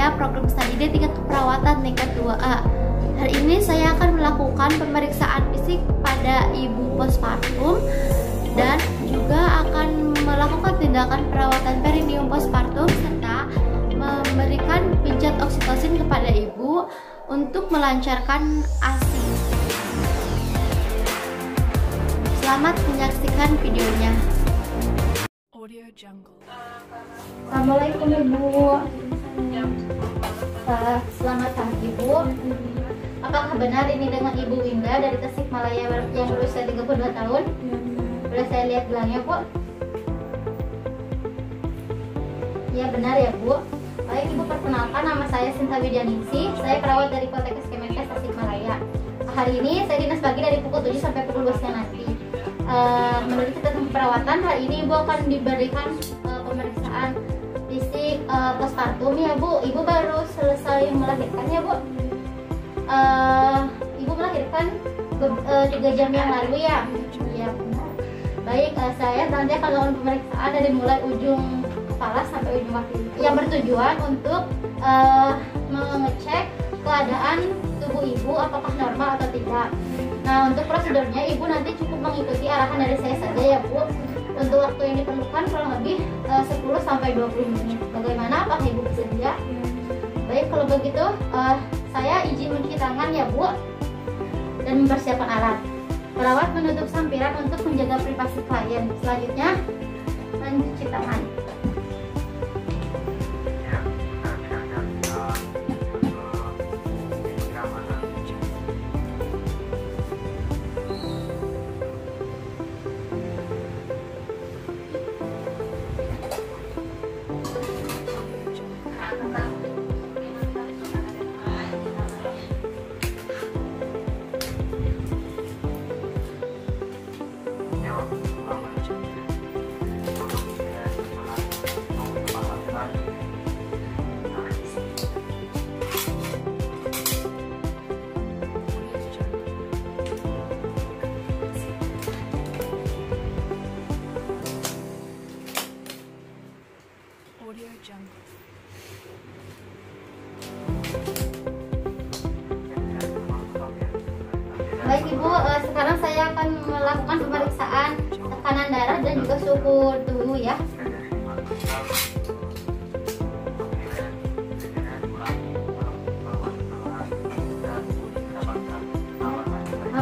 saya program studi D tingkat keperawatan tingkat 2A. Hari ini saya akan melakukan pemeriksaan fisik pada ibu postpartum dan juga akan melakukan tindakan perawatan perineum postpartum serta memberikan pijat oksitosin kepada ibu untuk melancarkan ASI. Selamat menyaksikan videonya. Assalamualaikum Ibu. Selamat pagi Bu. Apakah benar ini dengan Ibu Winda dari Tasikmalaya yang berusia 32 tahun? Boleh saya lihat gelangnya Bu? Ya benar ya Bu. Baik Ibu, perkenalkan, nama saya Sinta Widyaningsih. Saya perawat dari Poltekkes Kemenkes Tasikmalaya. Hari ini saya dinas pagi dari pukul 7 sampai pukul 12 siang nanti. Menurut kita tentang perawatan, hari ini Ibu akan diberikan pemeriksaan fisik postpartum ya Bu. Ibu baru selesai melahirkan ya Bu. Ibu melahirkan 3 jam yang lalu ya. Iya benar. Baik, saya nanti akan melakukan pemeriksaan dari mulai ujung kepala sampai ujung kaki yang bertujuan untuk mengecek keadaan tubuh ibu apakah normal atau tidak. Nah, untuk prosedurnya ibu nanti cukup mengikuti arahan dari saya saja ya Bu. Untuk waktu yang diperlukan kurang lebih 10 sampai 20 menit. Bagaimana? Apakah ibu bersedia? Baik, kalau begitu saya izin mencuci tangan ya Bu dan mempersiapkan alat. Perawat menutup sampiran untuk menjaga privasi klien. Selanjutnya mencuci tangan. Baik Ibu, sekarang saya akan melakukan pemeriksaan tekanan darah dan juga suhu tubuh ya.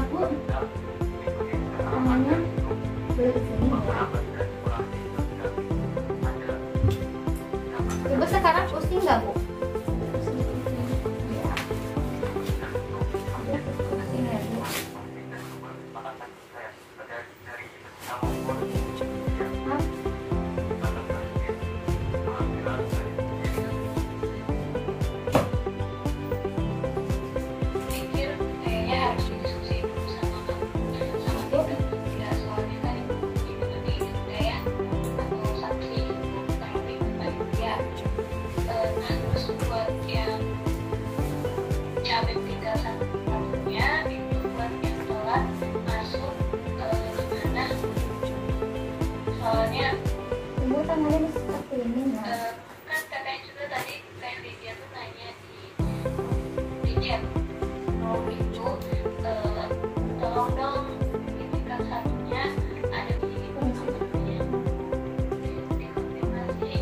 Bu, tangannya boleh di sini ya. Ibu sekarang pusing nggak Bu? Ibu tangannya seperti ini ya. Kan katanya juga tadi kayak Lydia tuh nanya di chat mau itu tolong dong indikat satunya ada di namanya dikonfirmasi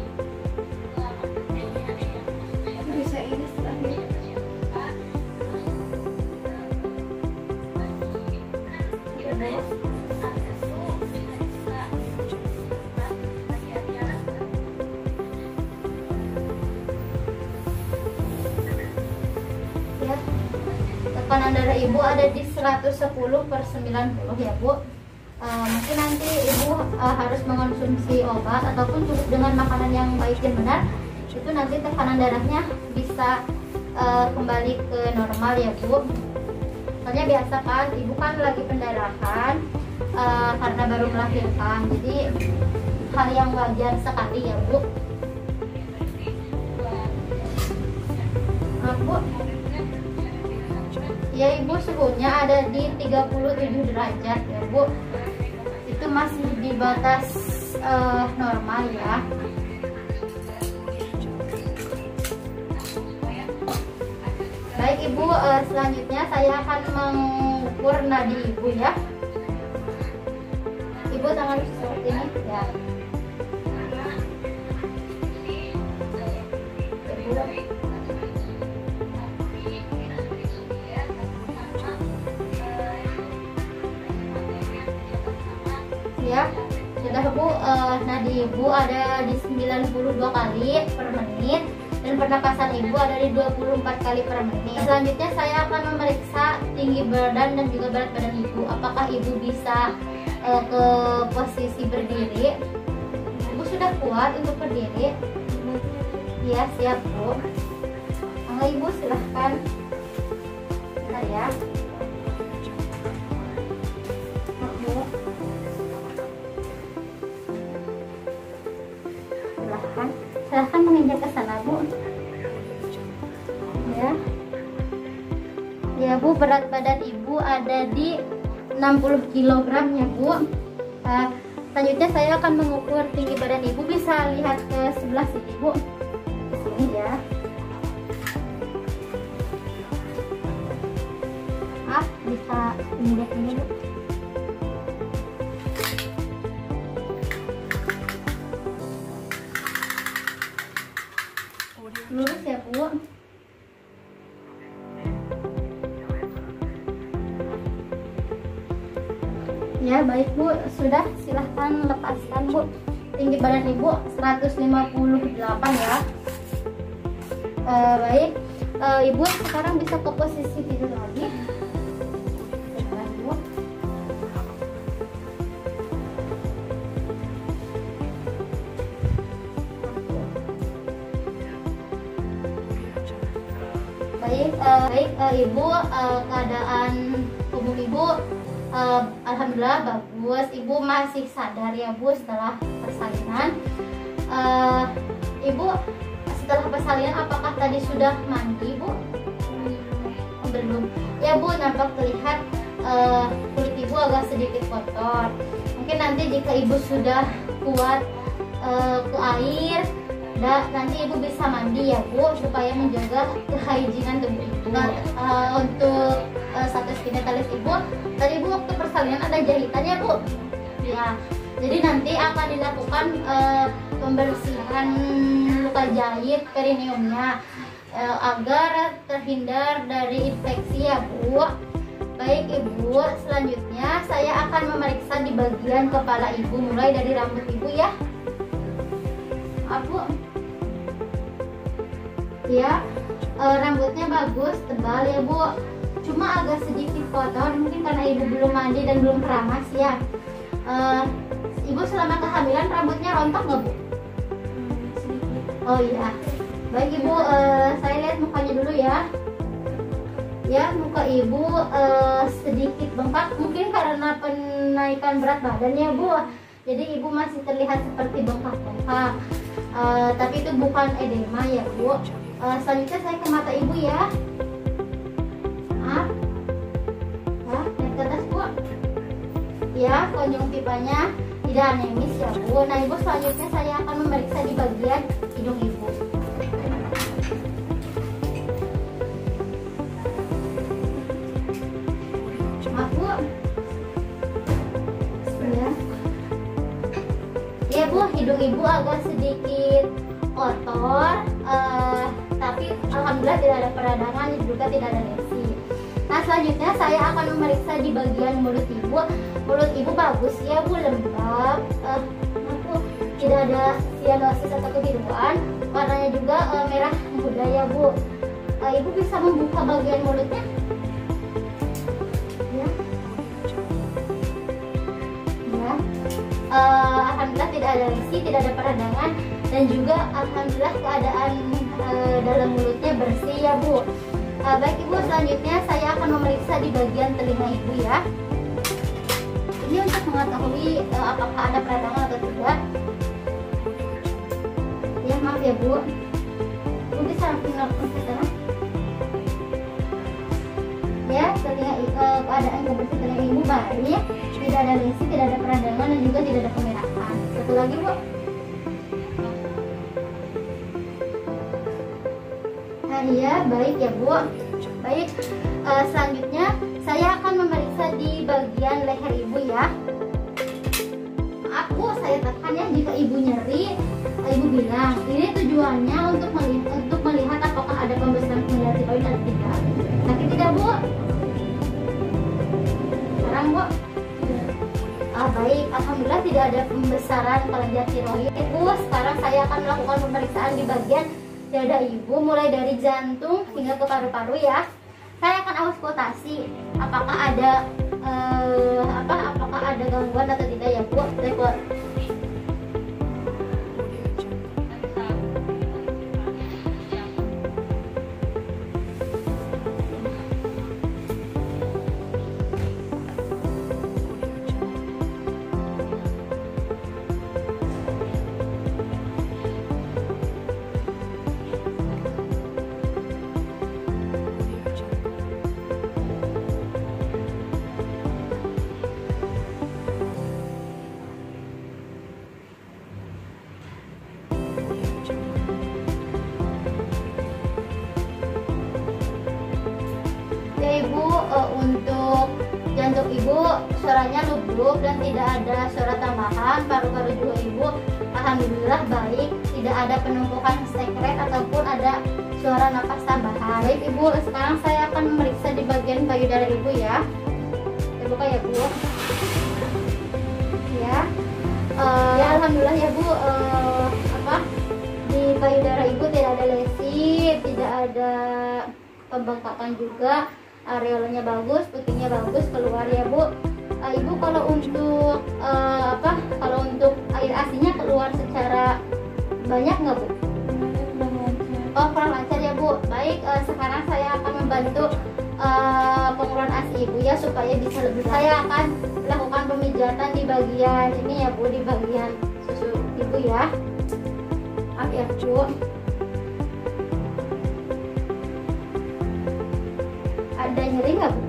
lama kerjanya ada yang Bisa ini setelahnya. Tekanan darah ibu ada di 110/90 ya Bu. Mungkin nanti ibu harus mengonsumsi obat ataupun cukup dengan makanan yang baik dan benar, itu nanti tekanan darahnya bisa kembali ke normal ya Bu. Soalnya biasa kan ibu kan lagi pendarahan karena baru melahirkan, jadi hal yang wajar sekali ya Bu. Bu, ya ibu suhunya ada di 37 derajat ya Bu. Itu masih di batas normal ya. Ibu, selanjutnya saya akan mengukur nadi Ibu ya. Ibu tangan seperti ini ya. Ya, sudah Bu, nadi Ibu ada di 92 kali per menit dan pernapasan Ibu ada di 24 kali per menit. Selanjutnya saya akan memeriksa tinggi badan dan juga berat badan Ibu. Apakah Ibu bisa ke posisi berdiri? Ibu sudah kuat untuk berdiri? Ya, siap Bu. Ibu silahkan. Bentar ya. Silahkan menginjak ke sana Bu. Ya. Ya Bu, berat badan Ibu ada di 60 kg ya Bu. Selanjutnya saya akan mengukur tinggi badan Ibu. Bisa lihat ke sebelah sini Bu. Ke sini ya. Bisa lihat ini Bu. Lurus ya Bu. Ya baik Bu, sudah, silahkan lepaskan Bu. Tinggi badan Ibu 158 ya. Baik, Ibu sekarang bisa ke posisi tidur lagi. Baik, Ibu, keadaan tubuh Ibu alhamdulillah bagus. Ibu masih sadar ya Bu setelah persalinan. Ibu setelah persalinan apakah tadi sudah mandi Bu? Belum. Ya Bu, nampak terlihat kulit Ibu agak sedikit kotor. Mungkin nanti jika Ibu sudah kuat ke air, nanti Ibu bisa mandi ya Bu, supaya menjaga kehigienan tubuh Ibu. Untuk status genitalis Ibu, tadi Bu waktu persalinan ada jahitannya Bu. Ya, jadi nanti akan dilakukan pembersihan luka jahit perineumnya agar terhindar dari infeksi ya Bu. Baik Ibu, selanjutnya saya akan memeriksa di bagian kepala Ibu, mulai dari rambut Ibu ya. Bu. Ya, rambutnya bagus, tebal ya Bu. Cuma agak sedikit kotor, mungkin karena Ibu belum mandi dan belum keramas ya. Ibu selama kehamilan rambutnya rontok nggak Bu? Oh iya. Baik Ibu, saya lihat mukanya dulu ya. Ya, muka Ibu sedikit bengkak, mungkin karena penaikan berat badan ya Bu. Jadi Ibu masih terlihat seperti bengkak-bengkak. Tapi itu bukan edema ya Bu. Selanjutnya saya ke mata Ibu ya. Lihat ke atas Bu. Ya, konjungtivanya tidak anemis ya Bu. Nah Ibu, selanjutnya saya akan memeriksa di bagian hidung Ibu. Bu. Ya Bu, hidung Ibu agak sedikit kotor, tapi alhamdulillah tidak ada peradangan, juga tidak ada lesi. Nah selanjutnya saya akan memeriksa di bagian mulut Ibu. Mulut Ibu bagus ya Bu, lembab, tidak ada sianosis atau kebiruan, warnanya juga merah muda ya Bu. Ibu bisa membuka bagian mulutnya ya. Alhamdulillah tidak ada lesi, tidak ada peradangan, dan juga alhamdulillah keadaan dalam mulutnya bersih ya Bu. Baik Ibu, selanjutnya saya akan memeriksa di bagian telinga Ibu ya. Ini untuk mengetahui apakah ada peradangan atau tidak. Ya maaf ya Bu. Bu bisa langsung ke sana. Ya, telinga keadaan kebersihan telinga Ibu baik, tidak ada lesi, tidak ada peradangan, dan juga tidak ada kemerahan. Satu lagi Bu. Iya baik ya Bu. Baik, selanjutnya saya akan memeriksa di bagian leher ibu ya. Maaf Bu, saya tekan ya jika ibu nyeri. Ibu bilang ini tujuannya untuk melihat apakah ada pembesaran kelenjar tiroid atau tidak. Sakit tidak Bu? Sekarang Bu? Baik, alhamdulillah tidak ada pembesaran kelenjar tiroid. Ibu, sekarang saya akan melakukan pemeriksaan di bagian dada ibu, mulai dari jantung hingga ke paru-paru ya. Saya akan auskultasi apakah ada apakah ada gangguan atau tidak ya Bu. Baik Bu. Ibu, untuk jantung ibu suaranya lubruk dan tidak ada suara tambahan. Paru-paru juga ibu alhamdulillah baik, tidak ada penumpukan sekret ataupun ada suara napas tambahan. Baik ibu, sekarang saya akan memeriksa di bagian payudara ibu ya. Saya buka ya Bu. Ya, ya alhamdulillah ya Bu, di payudara ibu tidak ada lesi, tidak ada pembengkakan juga. Areolanya bagus, putihnya bagus keluar ya Bu. Ibu kalau untuk kalau untuk air asinya keluar secara banyak nggak Bu? Oh, kurang lancar ya Bu. Baik, sekarang saya akan membantu pengeluaran asi ibu ya supaya bisa lebih. Saya akan lakukan pemijatan di bagian ini ya Bu, di bagian susu ibu ya. Maaf ya Bu. Ada nyeri nggak Bu?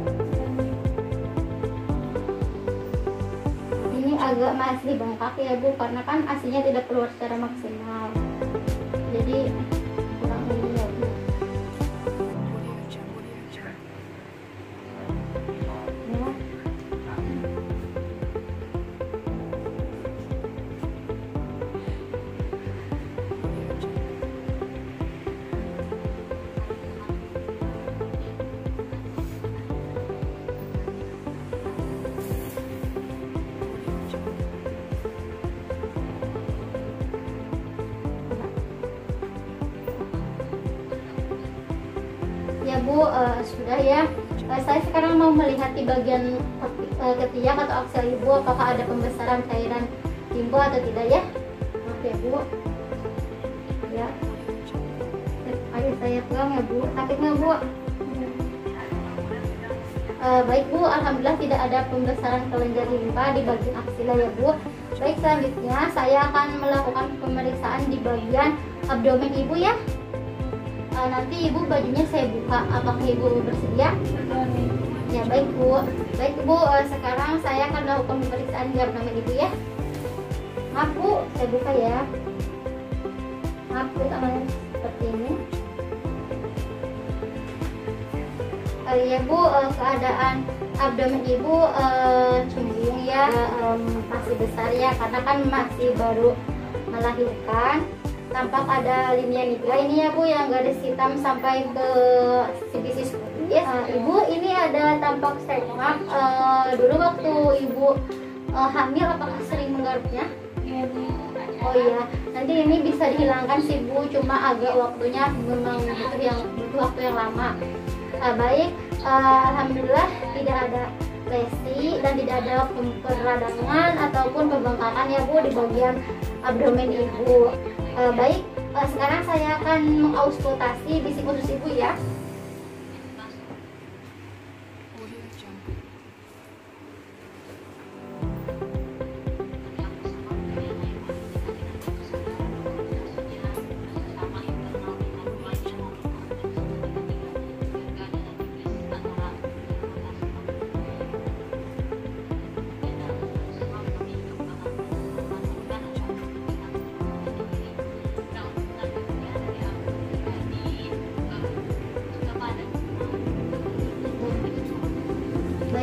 Ini agak masih bengkak ya Bu, karena kan asinya tidak keluar secara maksimal. Jadi kurang ini ya Bu. Ya. Ya Bu, sudah ya. Saya sekarang mau melihat di bagian ketiak atau aksel ibu apakah ada pembesaran cairan limpo atau tidak ya. Maaf ya Bu. Ya. Ayo saya pegang ya Bu. Sakit nggak Bu? Baik Bu, alhamdulillah tidak ada pembesaran kelenjar limpa di bagian aksila ya Bu. Baik, selanjutnya saya akan melakukan pemeriksaan di bagian abdomen ibu ya. Nanti ibu bajunya saya buka, apakah ibu bersedia? Ya baik Bu. Baik Bu, sekarang saya akan melakukan pemeriksaan di abdomen ibu ya. Maaf Bu, saya buka ya. Maaf Bu, tangannya seperti ini. Ya Bu, keadaan abdomen ibu cembung ya, masih besar ya, karena kan masih baru melahirkan. Tampak ada linia nigra ini ya Bu, yang garis hitam sampai ke sisi putih ya. Ibu ini ada tampak stretch dulu waktu ibu hamil apakah sering menggaruknya? Oh iya, nanti ini bisa dihilangkan sih Bu, cuma agak waktunya memang butuh waktu yang lama. Baik, alhamdulillah tidak ada lesi dan tidak ada peradangan ataupun pembengkakan ya Bu di bagian abdomen ibu. Baik, sekarang saya akan mengauskultasi bisik usus ibu ya.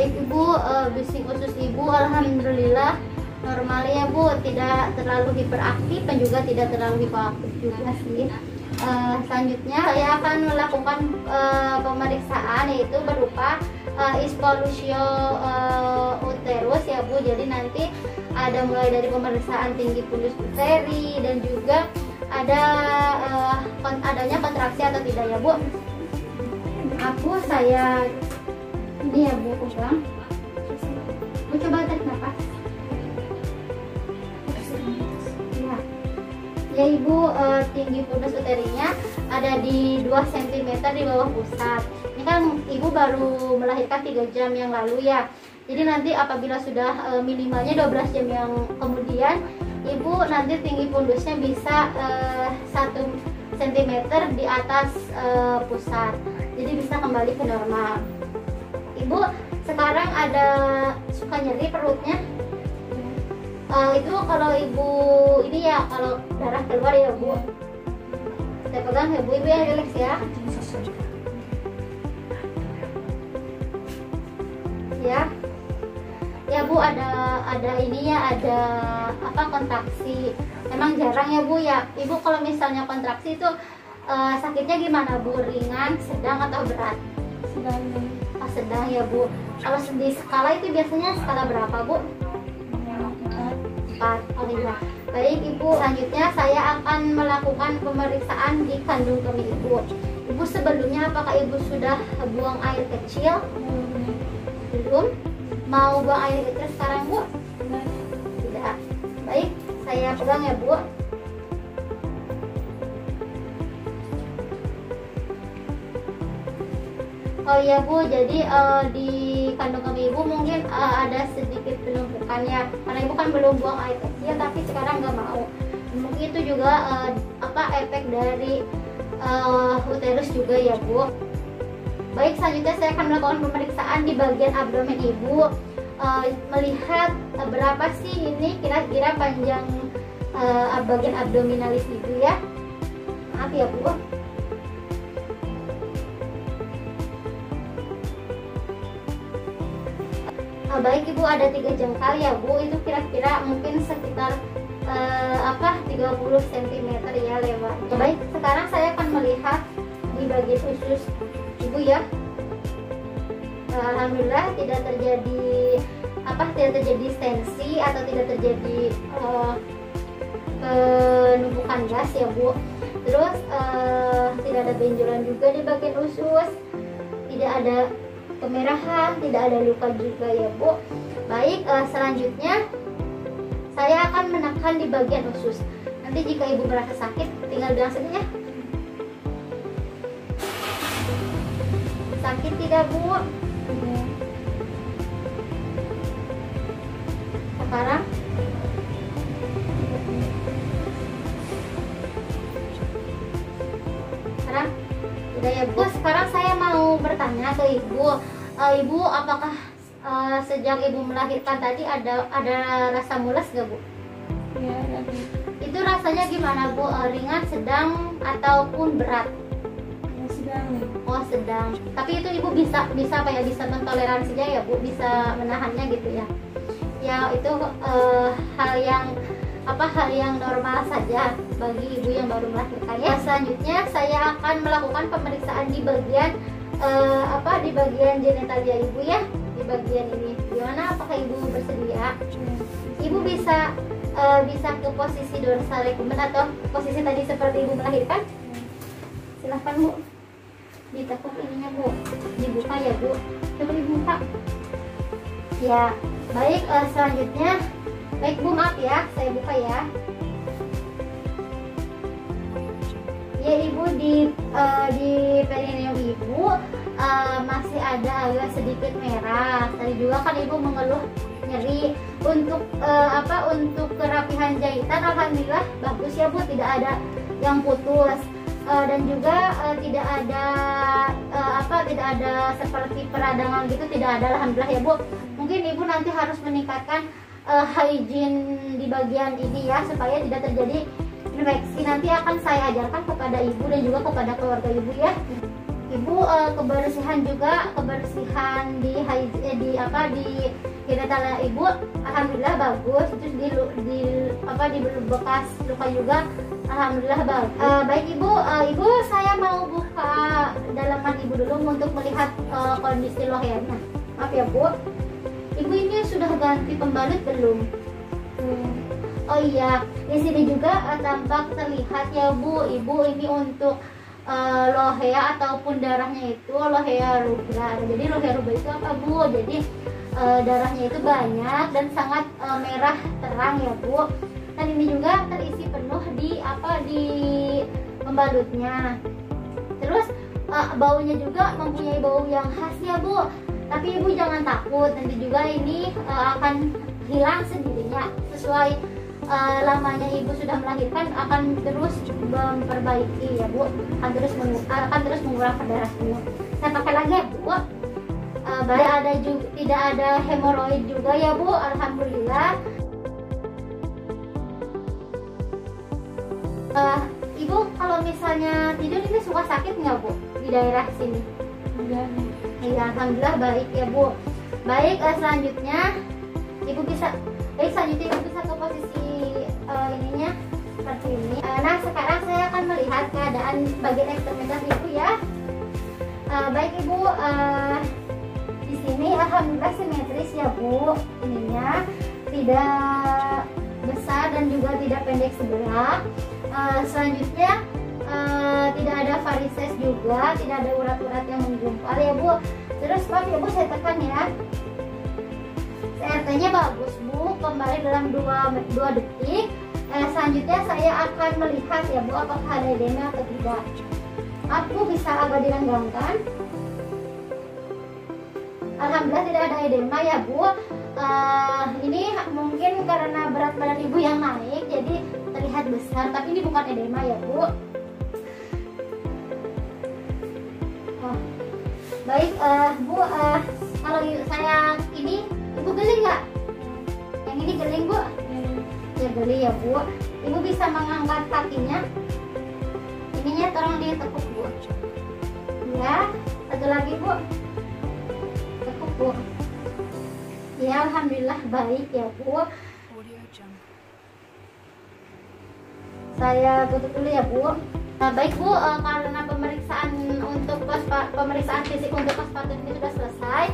Baik ibu, bising usus ibu alhamdulillah normal ya bu, tidak terlalu hiperaktif dan juga tidak terlalu hipoaktif juga sih. Selanjutnya saya akan melakukan pemeriksaan, yaitu berupa ispolution uterus ya bu. Jadi nanti ada mulai dari pemeriksaan tinggi fundus uteri dan juga ada adanya kontraksi atau tidak ya bu. Aku saya ini ya bu, pegang. Bu coba tarik nafas. Ya ibu, tinggi fundus uterinya ada di 2 cm di bawah pusat. Ini kan ibu baru melahirkan 3 jam yang lalu ya. Jadi nanti apabila sudah minimalnya 12 jam yang kemudian, ibu nanti tinggi fundusnya bisa 1 cm di atas pusat. Jadi bisa kembali ke normal. Ibu sekarang ada suka nyeri perutnya? Itu kalau ibu ini ya, kalau darah keluar ya bu, saya pegang ya bu, ibu yang relax ya. Ya bu, ada ini ya, ada apa, kontraksi. Emang jarang ya bu ya. Ibu kalau misalnya kontraksi itu sakitnya gimana bu? Ringan, sedang atau berat? Sedang. Oh, sedang ya bu. Kalau di skala itu biasanya skala berapa bu? 4. Oh iya. Baik ibu, selanjutnya saya akan melakukan pemeriksaan di kandung kemih ibu. Ibu sebelumnya apakah ibu sudah buang air kecil? Belum. Mau buang air kecil sekarang bu? Tidak. Baik, saya pegang ya bu. Oh iya bu, jadi di kandung kemih ibu mungkin ada sedikit penumpukannya karena ibu kan belum buang air kecil, tapi sekarang nggak mau. Mungkin itu juga efek dari uterus juga ya bu. Baik, selanjutnya saya akan melakukan pemeriksaan di bagian abdomen ibu, melihat berapa sih ini kira-kira panjang bagian abdominalis ibu ya. Maaf ya bu. Baik ibu, ada 3 jengkal ya bu, itu kira-kira mungkin sekitar 30 cm ya lebarnya. Baik, sekarang saya akan melihat di bagian usus ibu ya. Alhamdulillah tidak terjadi stensi atau tidak terjadi penumpukan gas ya bu. Terus tidak ada benjolan juga di bagian usus, tidak ada kemerahan, tidak ada luka juga ya bu. Baik, selanjutnya saya akan menekan di bagian usus. Nanti jika ibu merasa sakit tinggal bilang saja ya. Sakit tidak bu? Sekarang udah ya bu. Sekarang saya mau bertanya ke ibu, ibu apakah sejak ibu melahirkan tadi ada rasa mules gak bu? Ya, lagi. Itu rasanya gimana bu? Ringan, sedang ataupun berat? Ya, sedang. Oh sedang. Tapi itu ibu bisa apa ya, bisa mentoleransinya ya bu, bisa menahannya gitu ya? Ya itu hal yang normal saja bagi ibu yang baru melahirkan ya. Selanjutnya saya akan melakukan pemeriksaan di bagian di bagian genitalia ibu ya, di bagian ini. Gimana, apakah ibu bersedia? Ibu bisa ke posisi dorsal recumbens atau posisi tadi seperti ibu melahirkan. Silahkan bu, ditekuk ininya bu, dibuka ya bu, coba dibuka ya. Baik, selanjutnya, baik bu, maaf ya, saya buka ya. Ya ibu, di perineum ibu masih ada agak sedikit merah. Tadi juga kan ibu mengeluh nyeri. Untuk untuk kerapihan jahitan alhamdulillah bagus ya bu, tidak ada yang putus. Dan juga tidak ada seperti peradangan gitu, tidak ada alhamdulillah ya bu. Mungkin ibu nanti harus meningkatkan hygiene di bagian ini ya, supaya tidak terjadi infeksi. Nanti akan saya ajarkan kepada ibu dan juga kepada keluarga ibu ya. Ibu kebersihan juga, kebersihan di genitalia ibu alhamdulillah bagus. Terus di bekas luka juga alhamdulillah bagus. Baik ibu, ibu saya mau buka dalaman ibu dulu untuk melihat kondisi lohernya. Maaf ya bu, ibu ini sudah ganti pembalut belum? Oh iya, di sini juga tampak terlihat ya bu, ibu ini untuk lohea ataupun darahnya itu lohea rubra. Jadi lohea rubra itu apa bu? Jadi darahnya itu banyak dan sangat merah terang ya bu. Dan ini juga terisi penuh di pembalutnya. Terus baunya juga mempunyai bau yang khas ya bu. Tapi ibu jangan takut, nanti juga ini akan hilang sendirinya sesuai lamanya ibu sudah melahirkan, akan terus memperbaiki ya bu, akan terus mengeluarkan darahnya. Saya pakai lagi ya bu. Tidak ada hemoroid juga ya bu, alhamdulillah. Ibu kalau misalnya tidur ini suka sakit nggak bu di daerah sini? Enggak. Iya, alhamdulillah baik ya bu. Baik, selanjutnya ibu bisa ke posisi ininya seperti ini. Nah sekarang saya akan melihat keadaan bagian ekstremitas ibu ya. Baik ibu, di sini alhamdulillah simetris ya bu. Ininya tidak besar dan juga tidak pendek sebelah. Selanjutnya tidak ada varises juga, tidak ada urat-urat yang menggumpal ya bu. Terus maaf ya bu, saya tekan ya. CRT-nya bagus bu, kembali dalam 2 detik. Selanjutnya saya akan melihat ya bu, apakah ada edema atau tidak. Aku bisa agak direnggangkan. Alhamdulillah tidak ada edema ya bu. Ini mungkin karena berat badan ibu yang naik jadi terlihat besar, tapi ini bukan edema ya bu. Baik bu, kalau saya ini ibu geli nggak? Yang ini geling bu? Ya geli ya bu. Ibu bisa mengangkat kakinya. Ininya tolong ditekuk bu. Ya, satu lagi bu. Tekuk bu. Ya alhamdulillah baik ya bu. Saya tutup dulu ya bu. Nah, baik bu, karena pemeriksaan fisik untuk postpartum ini sudah selesai,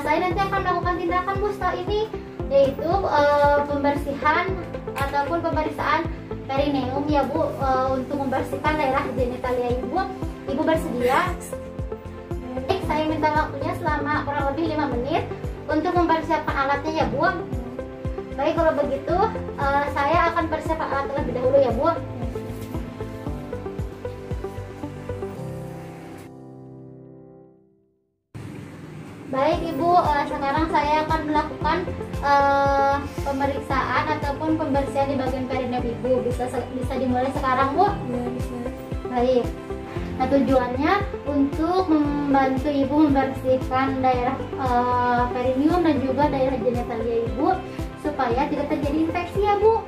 saya nanti akan melakukan tindakan bu setelah ini, yaitu pembersihan ataupun pemeriksaan perineum ya bu, untuk membersihkan daerah genitalia ibu. Ibu bersedia? Baik, saya minta waktunya selama kurang lebih 5 menit untuk mempersiapkan alatnya ya bu. Baik, kalau begitu saya akan persiapkan alat terlebih dahulu ya bu. Baik ibu, sekarang saya akan melakukan pemeriksaan ataupun pembersihan di bagian perineum ibu. Bisa dimulai sekarang bu? Ya, bisa. Baik. Nah tujuannya untuk membantu ibu membersihkan daerah perineum dan juga daerah genitalia ibu supaya tidak terjadi infeksi ya bu.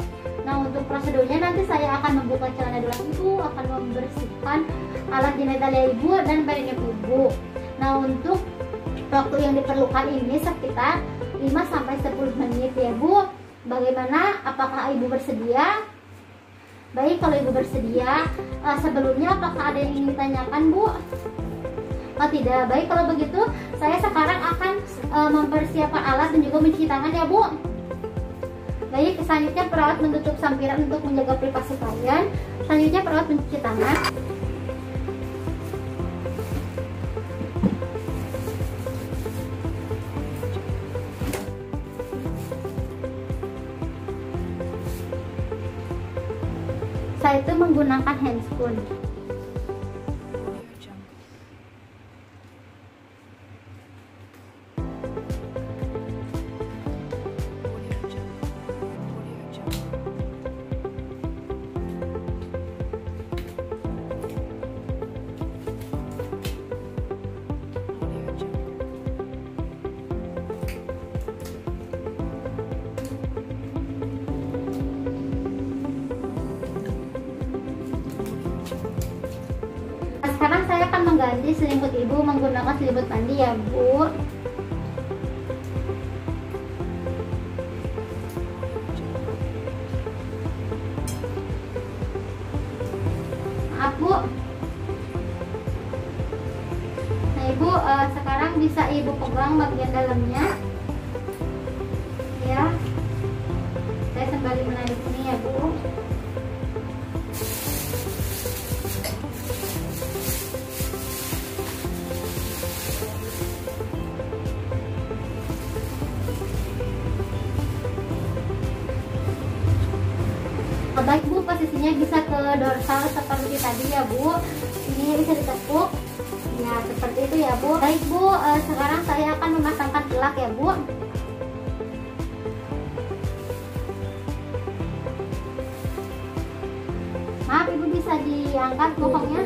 Nah untuk prosedurnya nanti saya akan membuka celana dalam ibu, akan membersihkan alat genitalia ibu dan perineum ibu. Nah untuk waktu yang diperlukan ini sekitar 5-10 menit ya bu. Bagaimana? Apakah ibu bersedia? Baik, kalau ibu bersedia, sebelumnya apakah ada yang ingin ditanyakan bu? Oh tidak. Baik, kalau begitu saya sekarang akan mempersiapkan alat dan juga mencuci tangan ya bu. Baik, selanjutnya perawat menutup sampiran untuk menjaga privasi klien. Selanjutnya perawat mencuci tangan. Saya itu menggunakan handscoon. mengganti selimut ibu menggunakan selimut mandi ya Bu. Maaf Bu. Nah ibu, sekarang bisa ibu pegang bagian dalamnya ya. Saya kembali menarik ini ya Bu. Baik Bu, posisinya bisa ke dorsal seperti tadi ya Bu. Ini bisa ditekuk ya, seperti itu ya Bu. Baik Bu, sekarang saya akan memasangkan pelak ya Bu. Maaf ibu, bisa diangkat pokoknya.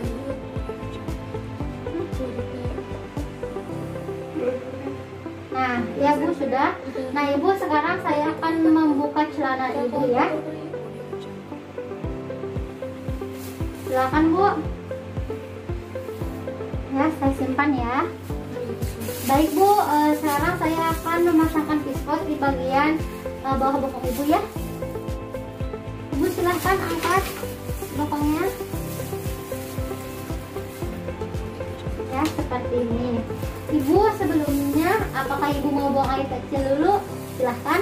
Nah ya Bu, sudah. Nah ibu, sekarang saya akan membuka celana ibu ya. Silakan Bu. Ya, saya simpan ya. Baik Bu, sekarang saya akan memasangkan pispot di bagian bawah bokong ibu ya. Ibu silahkan angkat bokongnya. Ya, seperti ini. Ibu, sebelumnya apakah ibu mau buang air kecil dulu? Silahkan.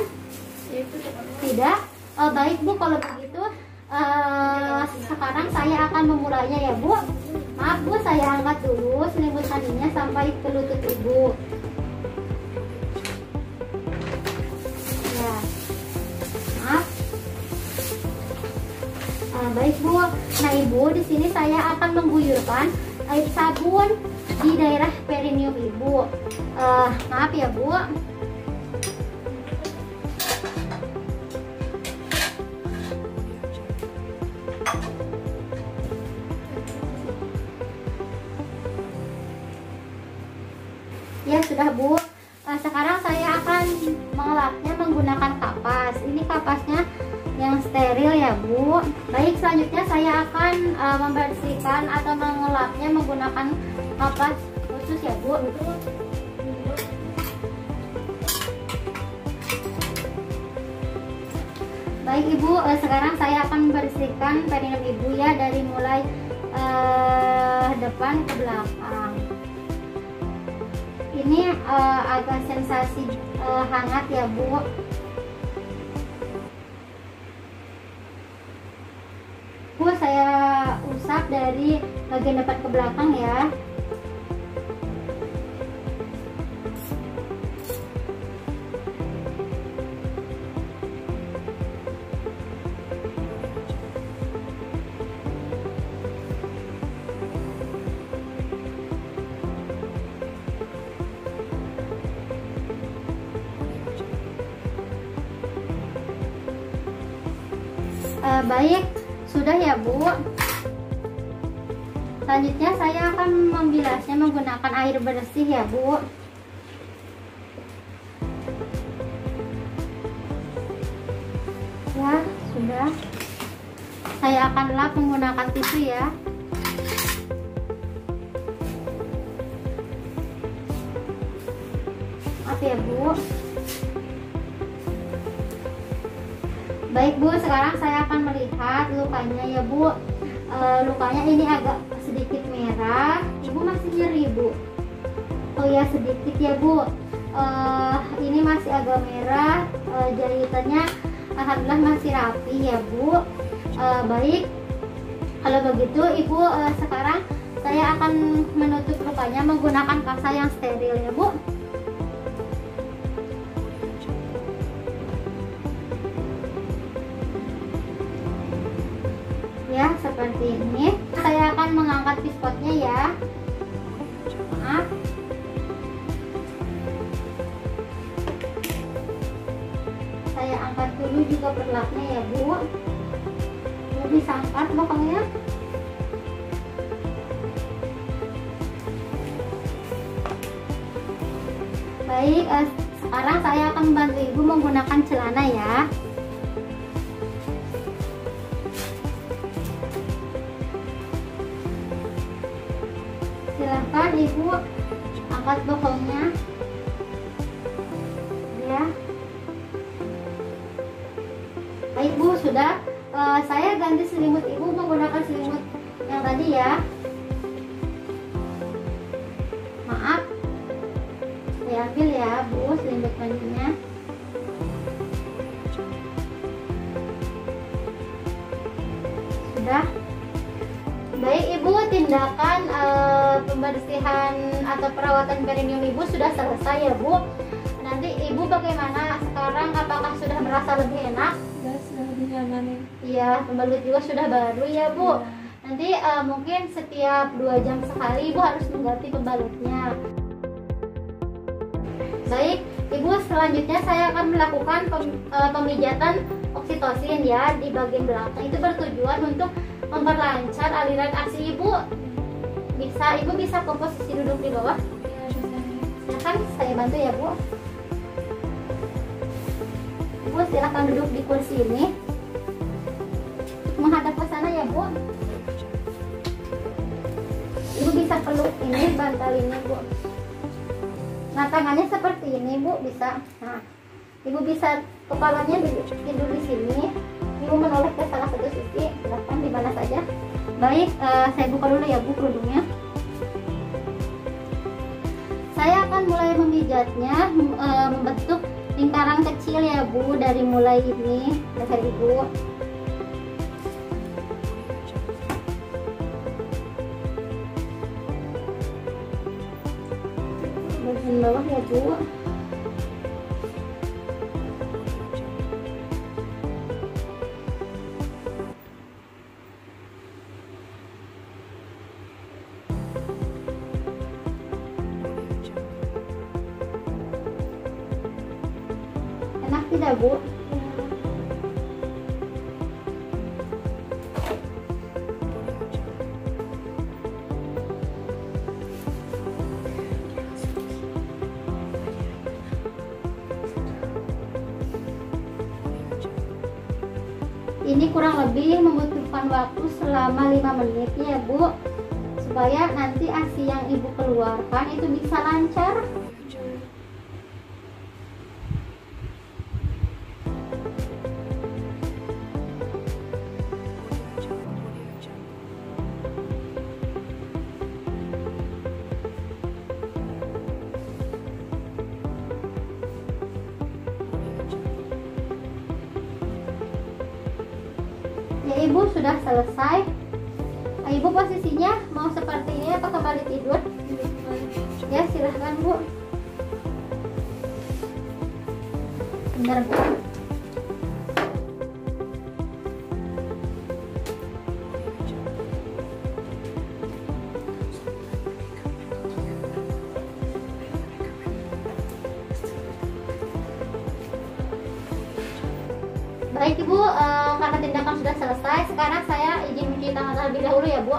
Tidak? Baik Bu, kalau begitu sekarang saya akan memulainya ya Bu. Maaf Bu, saya angkat dulu selimut mandinya sampai ke lutut ibu. Ya, maaf. Baik Bu. Nah ibu, di sini saya akan mengguyurkan air sabun di daerah perineum ibu. Maaf ya Bu. Ya sudah Bu. Sekarang saya akan mengelapnya menggunakan kapas. Ini kapasnya yang steril ya Bu. Baik, selanjutnya saya akan membersihkan atau mengelapnya menggunakan kapas khusus ya Bu. Baik Ibu, sekarang saya akan membersihkan perineum ibu ya, dari mulai depan ke belakang. Ini agak sensasi hangat ya Bu. Bu, saya usap dari bagian depan ke belakang ya. Baik, sudah ya Bu. Selanjutnya saya akan membilasnya menggunakan air bersih ya Bu. Ya, sudah. Saya akan lap menggunakan tisu ya. Maaf ya Bu. Baik Bu, sekarang saya akan melihat lukanya ya Bu. Lukanya ini agak sedikit merah. Ibu masih nyeri Bu? Oh ya, sedikit ya Bu. Ini masih agak merah. Jahitannya alhamdulillah masih rapi ya Bu. Baik, kalau begitu Ibu, sekarang saya akan menutup lukanya menggunakan kasa yang steril ya Bu. Ya, seperti ini. Saya akan mengangkat pispotnya ya. Maaf. Saya angkat dulu juga perlaknya ya Bu. Bu bisa angkat bokongnya. Baik, sekarang saya akan membantu Ibu menggunakan celana ya. Silahkan pelan-pelan ibu angkat bohongnya ya. Baik bu, sudah. Saya ganti selimut ibu menggunakan selimut yang tadi ya. Maaf, saya ambil ya bu selimut gantinya. Sudah. Baik ibu, tindakan pembersihan atau perawatan perineum ibu sudah selesai ya bu. Nanti ibu bagaimana sekarang, apakah sudah merasa lebih enak? Sudah lebih nyaman ya. Iya, pembalut juga sudah baru ya bu. Nanti mungkin setiap 2 jam sekali ibu harus mengganti pembalutnya. Baik ibu, selanjutnya saya akan melakukan pemijatan oksitosin ya di bagian belakang. Itu bertujuan untuk memperlancar aliran ASI ibu. Ibu bisa ke posisi duduk di bawah. Ya, bisa. Silahkan saya bantu ya bu. Ibu silahkan duduk di kursi ini, menghadap ke sana ya bu. Ibu bisa peluk ini bantal ini bu. Nah tangannya seperti ini bu, bisa. Nah ibu bisa kepalanya tidur di sini. Ibu menoleh ke salah satu sisi, silahkan di mana saja. Baik, saya buka dulu ya bu kerudungnya. Saya akan mulai memijatnya, membentuk lingkaran kecil ya bu, dari mulai ini leher ibu. Bagian bawah ya bu. Enak tidak bu? Ini kurang lebih membutuhkan waktu selama 5 menit ya bu, supaya nanti ASI yang ibu keluarkan itu bisa lancar. Ya ibu sudah selesai. Ibu posisinya mau seperti ini atau kembali tidur? Ya silahkan bu. Bentar bu. Baik ibu, karena tindakan sudah selesai, sekarang saya izin mencuci tangan terlebih dahulu ya bu.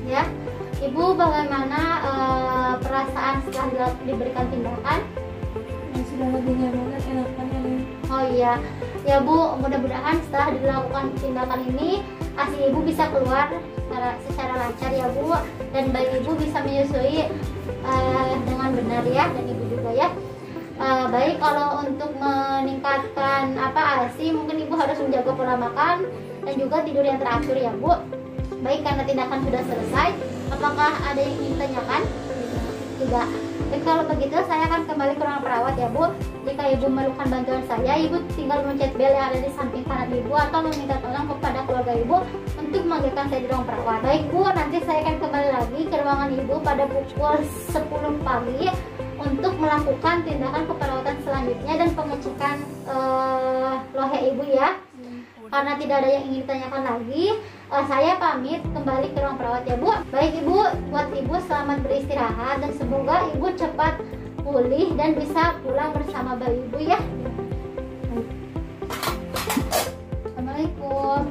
Ya, ibu bagaimana perasaan setelah diberikan tindakan? Sudah lebih nyaman dan enakan ya. Oh iya, ya bu, mudah-mudahan setelah dilakukan tindakan ini ASI ibu bisa keluar secara lancar ya bu, dan bayi ibu bisa menyusui dengan benar ya, dan ibu juga ya. Baik, kalau untuk meningkatkan ASI, mungkin ibu harus menjaga pola makan dan juga tidur yang teratur ya bu. Baik, karena tindakan sudah selesai, apakah ada yang ingin tanyakan? Tidak. Baik, kalau begitu saya akan kembali ke ruang perawat ya bu. Jika ibu memerlukan bantuan saya, ibu tinggal mencet bel yang ada di samping kanan ibu, atau meminta tolong kepada keluarga ibu untuk memanggilkan saya di ruang perawat. Baik bu, nanti saya akan kembali lagi ke ruangan ibu pada pukul 10 pagi untuk melakukan tindakan keperawatan selanjutnya dan pengecekan lohe ibu ya. Karena tidak ada yang ingin ditanyakan lagi, saya pamit kembali ke ruang perawat ya bu. Baik ibu, buat ibu selamat beristirahat dan semoga ibu cepat pulih dan bisa pulang bersama bayi ibu ya. Assalamualaikum.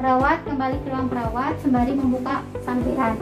Perawat kembali ke ruang perawat sembari membuka sampiran.